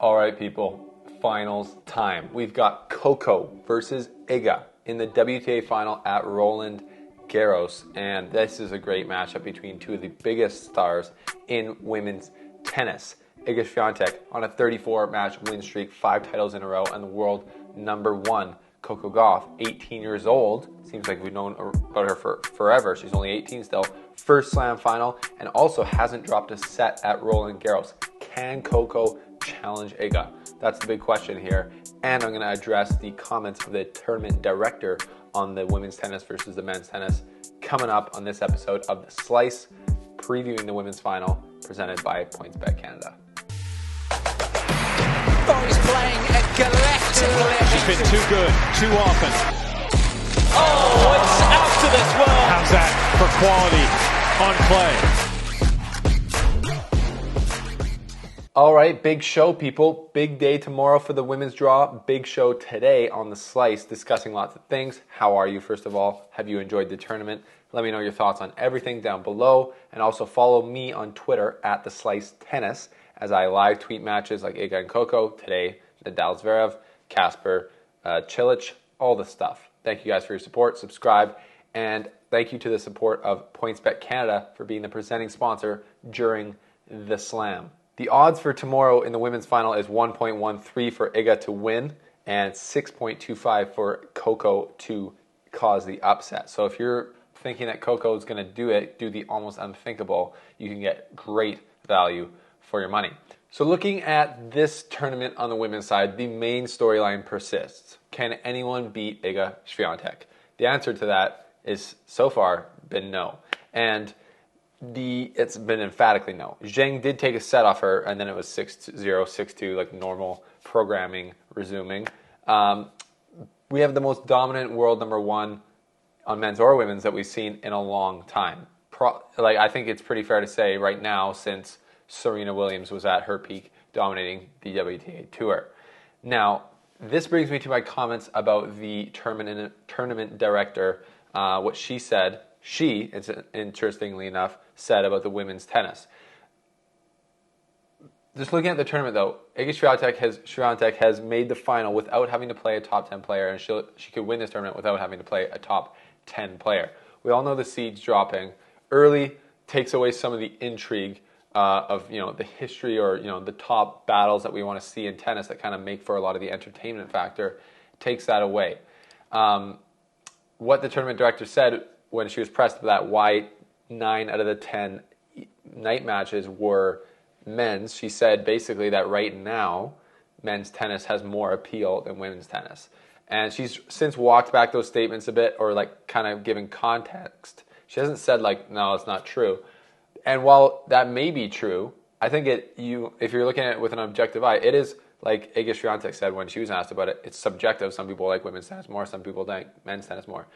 All right, people, finals time. We've got Coco versus Iga in the WTA final at Roland Garros, and this is a great matchup between two of the biggest stars in women's tennis. Iga Swiatek on a 34-match win streak, 5 titles in a row, and the world number 1, Coco Gauff, 18 years old. Seems like we've known about her for forever. She's only 18 still. First Slam final, and also hasn't dropped a set at Roland Garros. Can Coco challenge Iga? That's the big question here. And I'm going to address the comments of the tournament director on the women's tennis versus the men's tennis coming up on this episode of The Slice, previewing the women's final, presented by PointsBet Canada. Oh, he's playing a galactic level. She's been too good, too often. Oh, it's out to this world. How's that for quality on clay? All right, big show, people. Big day tomorrow for the women's draw. Big show today on The Slice, discussing lots of things. How are you, first of all? Have you enjoyed the tournament? Let me know your thoughts on everything down below. And also follow me on Twitter at The Slice Tennis as I live tweet matches like Iga and Coco. Today, Nadal Zverev, Casper, Cilic, all the stuff. Thank you guys for your support. Subscribe. And thank you to the support of PointsBet Canada for being the presenting sponsor during the Slam. The odds for tomorrow in the women's final is 1.13 for Iga to win and 6.25 for Coco to cause the upset. So if you're thinking that Coco is going to do the almost unthinkable, you can get great value for your money. So looking at this tournament on the women's side, the main storyline persists. Can anyone beat Iga Swiatek? The answer to that is so far been no. And it's been emphatically no. Zheng did take a set off her, and then it was 6-0, 6-2, like normal programming resuming. We have the most dominant world number 1 on men's or women's that we've seen in a long time. I think it's pretty fair to say right now, since Serena Williams was at her peak, dominating the WTA Tour. Now, this brings me to my comments about the tournament director, what she said. She, interestingly enough, said about the women's tennis. Just looking at the tournament, though, Iga Swiatek has made the final without having to play a top 10 player, and she could win this tournament without having to play a top 10 player. We all know the seeds dropping early takes away some of the intrigue of the history or the top battles that we want to see in tennis that kind of make for a lot of the entertainment factor. Takes that away. What the tournament director said when she was pressed about that, why 9 out of the 10 night matches were men's, she said basically that right now men's tennis has more appeal than women's tennis. And she's since walked back those statements a bit, or like kind of given context. She hasn't said like, no, it's not true. And while that may be true, I think if you're looking at it with an objective eye, it is like Iga Swiatek said when she was asked about it, it's subjective. Some people like women's tennis more, some people like men's tennis more.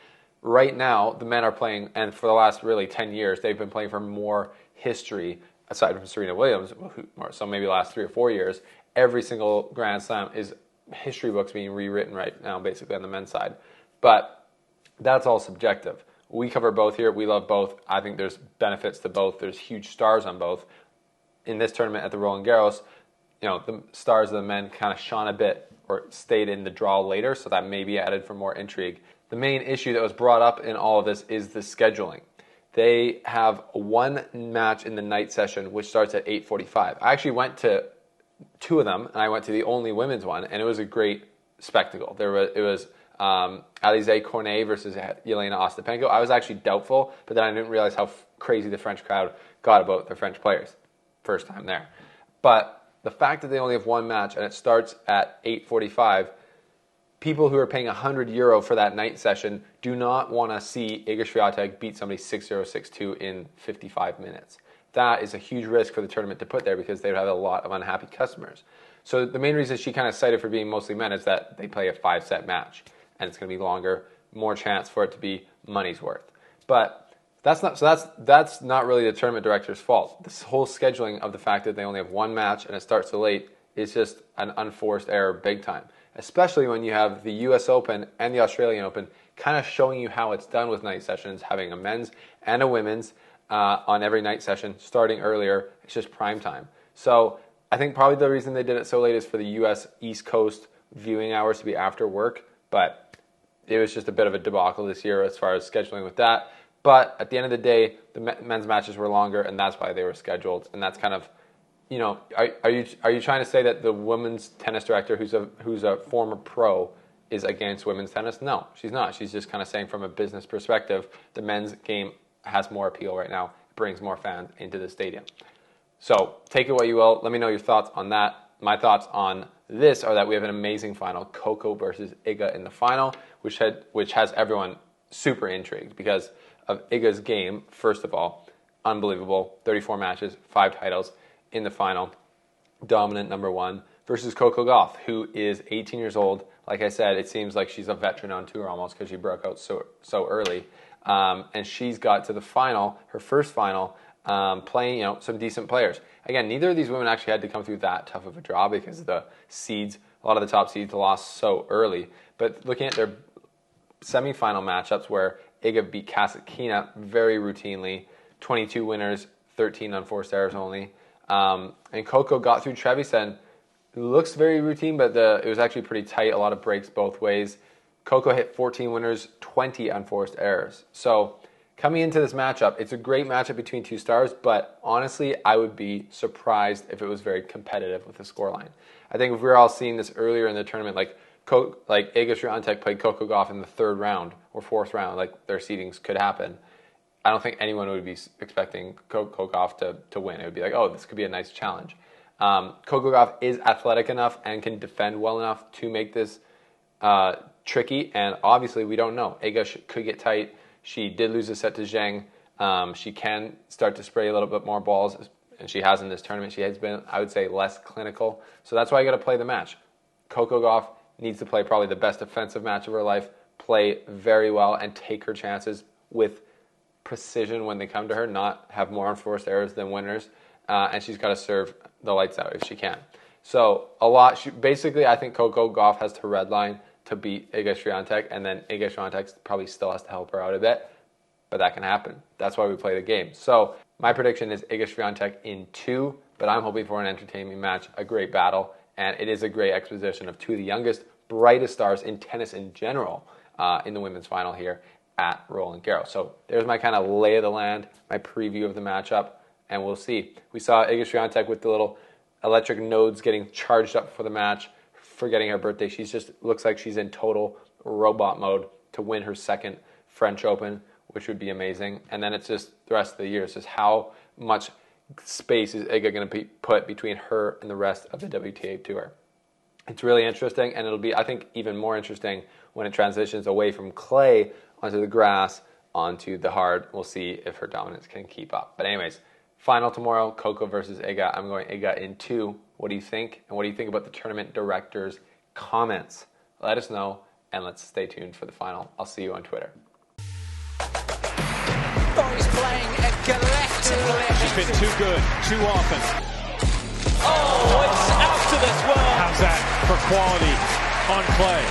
Right now, the men are playing, and for the last really 10 years, they've been playing for more history, aside from Serena Williams, so maybe the last 3 or 4 years. Every single Grand Slam is history books being rewritten right now, basically on the men's side. But that's all subjective. We cover both here. We love both. I think there's benefits to both. There's huge stars on both. In this tournament at the Roland Garros, the stars of the men kind of shone a bit or stayed in the draw later, so that maybe added for more intrigue. The main issue that was brought up in all of this is the scheduling. They have one match in the night session, which starts at 8:45. I actually went to 2 of them, and I went to the only women's one, and it was a great spectacle. It was Alizé Cornet versus Yelena Ostapenko. I was actually doubtful, but then I didn't realize how crazy the French crowd got about the French players. First time there. But the fact that they only have one match and it starts at 8:45, people who are paying €100 for that night session do not want to see Iga Swiatek beat somebody 6-0, 6-2 in 55 minutes. That is a huge risk for the tournament to put there because they would have a lot of unhappy customers. So the main reason she kind of cited for being mostly men is that they play a 5-set match, and it's going to be longer, more chance for it to be money's worth. But that's not really the tournament director's fault. This whole scheduling of the fact that they only have one match and it starts so late is just an unforced error big time. Especially when you have the US Open and the Australian Open kind of showing you how it's done with night sessions, having a men's and a women's on every night session, starting earlier. It's just prime time. So I think probably the reason they did it so late is for the U.S. East Coast viewing hours to be after work, but it was just a bit of a debacle this year as far as scheduling with that. But at the end of the day, the men's matches were longer, and that's why they were scheduled. And that's kind of, are you trying to say that the women's tennis director, who's a former pro, is against women's tennis? No, she's not. She's just kind of saying from a business perspective, the men's game has more appeal right now. It brings more fans into the stadium. So take it what you will. Let me know your thoughts on that. My thoughts on this are that we have an amazing final, Coco versus Iga in the final, which has everyone super intrigued because of Iga's game. First of all, unbelievable, 34 matches, 5 titles in the final, dominant number 1, versus Coco Gauff, who is 18 years old. Like I said, it seems like she's a veteran on tour almost because she broke out so early. And she's got to the final, her first final, playing some decent players. Again, neither of these women actually had to come through that tough of a draw because the seeds, a lot of the top seeds lost so early. But looking at their semifinal matchups where Iga beat Kasatkina very routinely, 22 winners, 13 unforced errors only. And Coco got through Trevisan. It looks very routine, but it was actually pretty tight, a lot of breaks both ways. Coco hit 14 winners, 20 unforced errors. So coming into this matchup, it's a great matchup between two stars, but honestly, I would be surprised if it was very competitive with the scoreline. I think if we were all seeing this earlier in the tournament, like Iga Swiatek played Coco Gauff in the 3rd round or 4th round, like their seedings could happen. I don't think anyone would be expecting Coco Gauff to win. It would be like, oh, this could be a nice challenge. Coco Gauff is athletic enough and can defend well enough to make this tricky, and obviously we don't know. Iga could get tight. She did lose a set to Zheng. She can start to spray a little bit more balls, and she has in this tournament. She has been, I would say, less clinical. So that's why you got to play the match. Coco Gauff needs to play probably the best defensive match of her life, play very well, and take her chances with precision when they come to her, not have more unforced errors than winners. And she's got to serve the lights out if she can. So basically, I think Coco Gauff has to redline to beat Iga Swiatek, and then Iga Swiatek probably still has to help her out a bit, but that can happen. That's why we play the game. So my prediction is Iga Swiatek in 2, but I'm hoping for an entertaining match, a great battle, and it is a great exposition of 2 of the youngest, brightest stars in tennis in general in the women's final here at Roland Garros. So there's my kind of lay of the land, my preview of the matchup, and we'll see. We saw Iga Swiatek with the little electric nodes getting charged up for the match, forgetting her birthday. She just looks like she's in total robot mode to win her 2nd French Open, which would be amazing. And then it's just the rest of the year. It's just how much space is Iga going to be put between her and the rest of the WTA Tour. It's really interesting, and it'll be, I think, even more interesting when it transitions away from clay onto the grass, onto the hard. We'll see if her dominance can keep up. But anyways, final tomorrow, Coco versus Iga. I'm going Iga in 2. What do you think? And what do you think about the tournament director's comments? Let us know, and let's stay tuned for the final. I'll see you on Twitter. He's playing collectively. She's been too good, too often. Oh, it's out to this world. How's that for quality on clay?